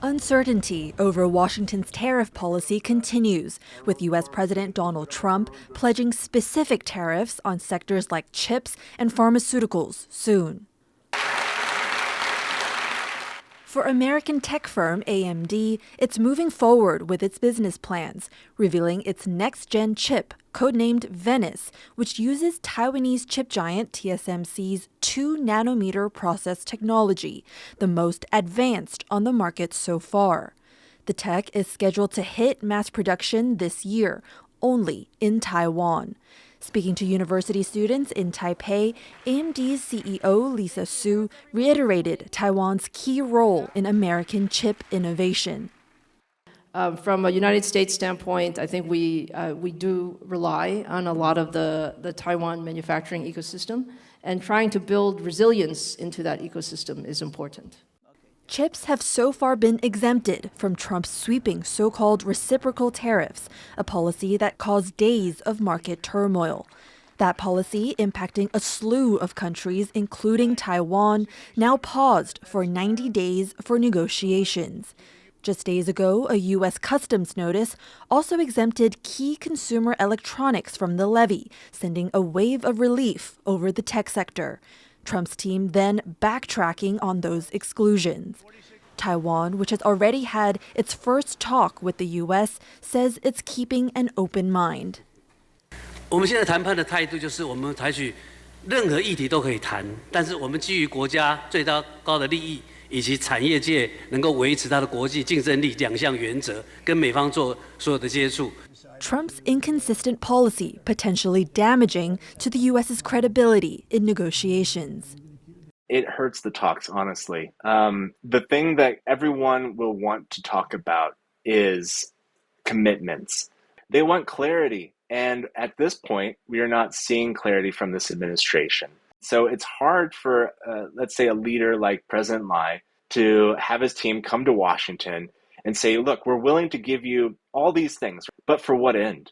Uncertainty over Washington's tariff policy continues, with U.S. President Donald Trump pledging specific tariffs on sectors like chips and pharmaceuticals soon. For American tech firm AMD, it's moving forward with its business plans, revealing its next-gen chip, codenamed Venice, which uses Taiwanese chip giant TSMC's 2-nanometer process technology, the most advanced on the market so far. The tech is scheduled to hit mass production this year, only in Taiwan. Speaking to university students in Taipei, AMD's CEO Lisa Su reiterated Taiwan's key role in American chip innovation. From a United States standpoint, I think we do rely on a lot of the Taiwan manufacturing ecosystem, and trying to build resilience into that ecosystem is important. Chips have so far been exempted from Trump's sweeping so-called reciprocal tariffs, a policy that caused days of market turmoil. That policy, impacting a slew of countries, including Taiwan, now paused for 90 days for negotiations. Just days ago, a U.S. customs notice also exempted key consumer electronics from the levy, sending a wave of relief over the tech sector. Trump's team then backtracking on those exclusions. Taiwan, which has already had its first talk with the U.S., says it's keeping an open mind. 我们现在谈判的态度就是我们采取任何议题都可以谈，但是我们基于国家最高的利益以及产业界能够维持它的国际竞争力两项原则，跟美方做所有的接触。 Trump's inconsistent policy potentially damaging to the U.S.'s credibility in negotiations. It hurts the talks, honestly. The thing that everyone will want to talk about is commitments. They want clarity. And at this point, we are not seeing clarity from this administration. So it's hard for, let's say, a leader like President Lai to have his team come to Washington and say, look, we're willing to give you all these things, but for what end?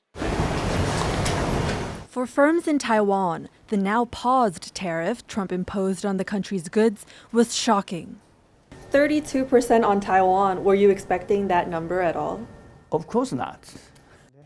For firms in Taiwan, the now paused tariff Trump imposed on the country's goods was shocking. 32% on Taiwan. Were you expecting that number at all? Of course not.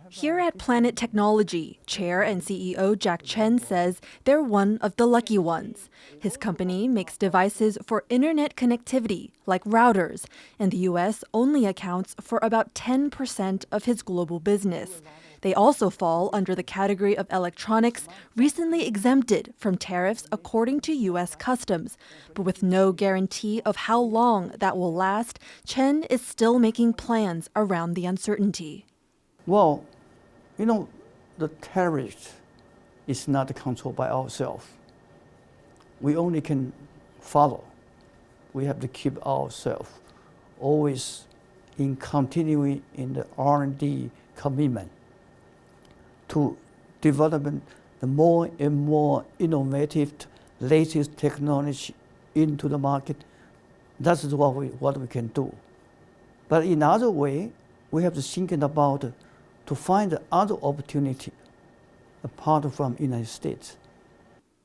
Here at Planet Technology, Chair and CEO Jack Chen says they're one of the lucky ones. His company makes devices for internet connectivity, like routers, and the U.S. only accounts for about 10% of his global business. They also fall under the category of electronics recently exempted from tariffs according to U.S. customs. But with no guarantee of how long that will last, Chen is still making plans around the uncertainty. Well, you know, the tariff is not controlled by ourselves. We only can follow. We have to keep ourselves always in continuing in the R&D commitment to development the more and more innovative, latest technology into the market. That's what we can do. But in other way, we have to think about to find other opportunity apart from United States.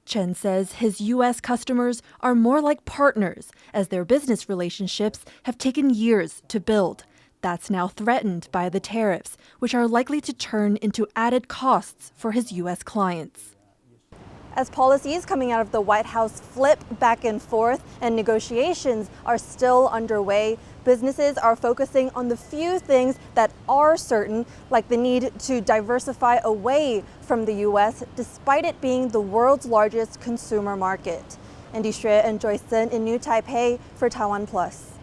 Chen says his U.S. customers are more like partners, as their business relationships have taken years to build. That's now threatened by the tariffs, which are likely to turn into added costs for his U.S. clients. As policies coming out of the White House flip back and forth and negotiations are still underway, businesses are focusing on the few things that are certain, like the need to diversify away from the U.S. despite it being the world's largest consumer market. Hsueh and Joyce in New Taipei for TaiwanPlus.